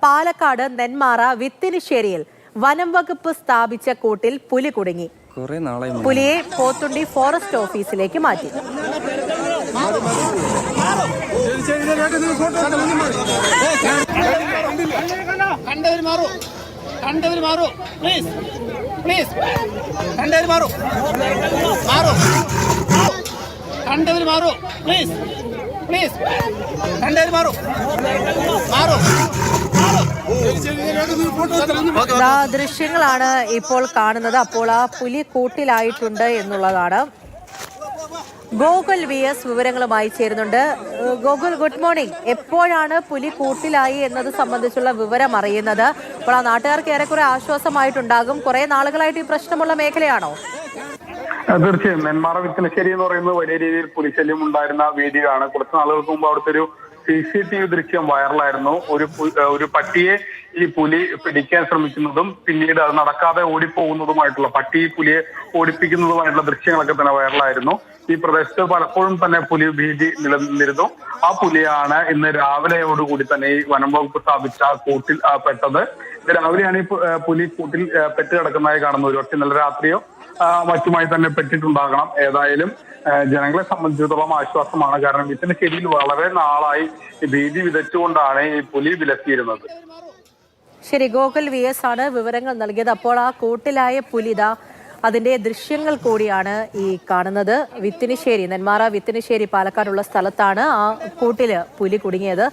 പാലക്കാട് നെന്മാറ വിത്തിനിശ്ശേരിയിൽ വനം വകുപ്പ് സ്ഥാപിച്ച കൂട്ടിൽ പുലി കുടുങ്ങി. പുലിയെ പോത്തുണ്ടി ഫോറസ്റ്റ് ഓഫീസിലേക്ക് മാറ്റി. ദൃശ്യങ്ങളാണ് ഇപ്പോൾ കാണുന്നത്. അപ്പോൾ ആ പുലി കൂട്ടിലായിട്ടുണ്ട് എന്നുള്ളതാണ്. ഗോകുൽ VS വിവരങ്ങളുമായി ചേരുന്നുണ്ട്. Gokul, good morning. എപ്പോഴാണ് പുലി കൂട്ടിലായി എന്നത് സംബന്ധിച്ചുള്ള വിവരം അറിയുന്നത്? അപ്പോൾ ആ നാട്ടുകാർക്ക് ഏറെക്കുറെ ആശ്വാസമായിട്ടുണ്ടാകും. കുറെ നാളുകളായിട്ട് ഈ പ്രശ്നമുള്ള മേഖലയാണോ? തീർച്ചയായും നെന്മാറ വിത്തിനശ്ശേരി എന്ന് പറയുന്നത് വലിയ രീതിയിൽ പുലിശല്യം ഉണ്ടായിരുന്ന വേദിയാണ്. കുറച്ച് നാളുകൾക്ക് മുമ്പ് അവിടുത്തെ ഒരു CCTV ദൃശ്യം വൈറലായിരുന്നു. ഒരു പട്ടിയെ ഈ പുലി പിടിക്കാൻ ശ്രമിക്കുന്നതും പിന്നീട് അത് നടക്കാതെ ഓടിപ്പോകുന്നതുമായിട്ടുള്ള, പട്ടി പുലിയെ ഓടിപ്പിക്കുന്നതുമായിട്ടുള്ള ദൃശ്യങ്ങളൊക്കെ തന്നെ വൈറലായിരുന്നു. ഈ പ്രദേശത്ത് പലപ്പോഴും തന്നെ പുലി ഭീതി നിലനിന്നിരുന്നു. ആ പുലിയാണ് ഇന്ന് രാവിലെയോടുകൂടി തന്നെ ഈ വനം വകുപ്പ് സ്ഥാപിച്ച കൂട്ടിൽ പെട്ടത്. രാവിലെയാണ് ഈ പുലി കൂട്ടിൽ പെട്ട് കിടക്കുന്നതായി കാണുന്നത്. ഒരുപക്ഷെ ഇന്നലെ രാത്രിയോ മറ്റുമായി തന്നെ പെട്ടിട്ടുണ്ടാകണം. ഏതായാലും ജനങ്ങളെ സംബന്ധിച്ചിടത്തോളം ആശ്വാസമാണ്. കാരണം വിത്തിനശ്ശേരിയിൽ വളരെ നാളായി ഭീതി വിതച്ചുകൊണ്ടാണ് ഈ പുലി വിലസിയിരുന്നത്. ശരി, ഗോകുൽ VS ആണ് വിവരങ്ങൾ നൽകിയത്. അപ്പോൾ ആ കൂട്ടിലായ പുലിത അതിന്റെ ദൃശ്യങ്ങൾ കൂടിയാണ് ഈ കാണുന്നത്. വിത്തിനിശ്ശേരി, നെന്മാറ വിത്തിനിശ്ശേരി പാലക്കാടുള്ള സ്ഥലത്താണ് ആ കൂട്ടില് പുലി കുടുങ്ങിയത്.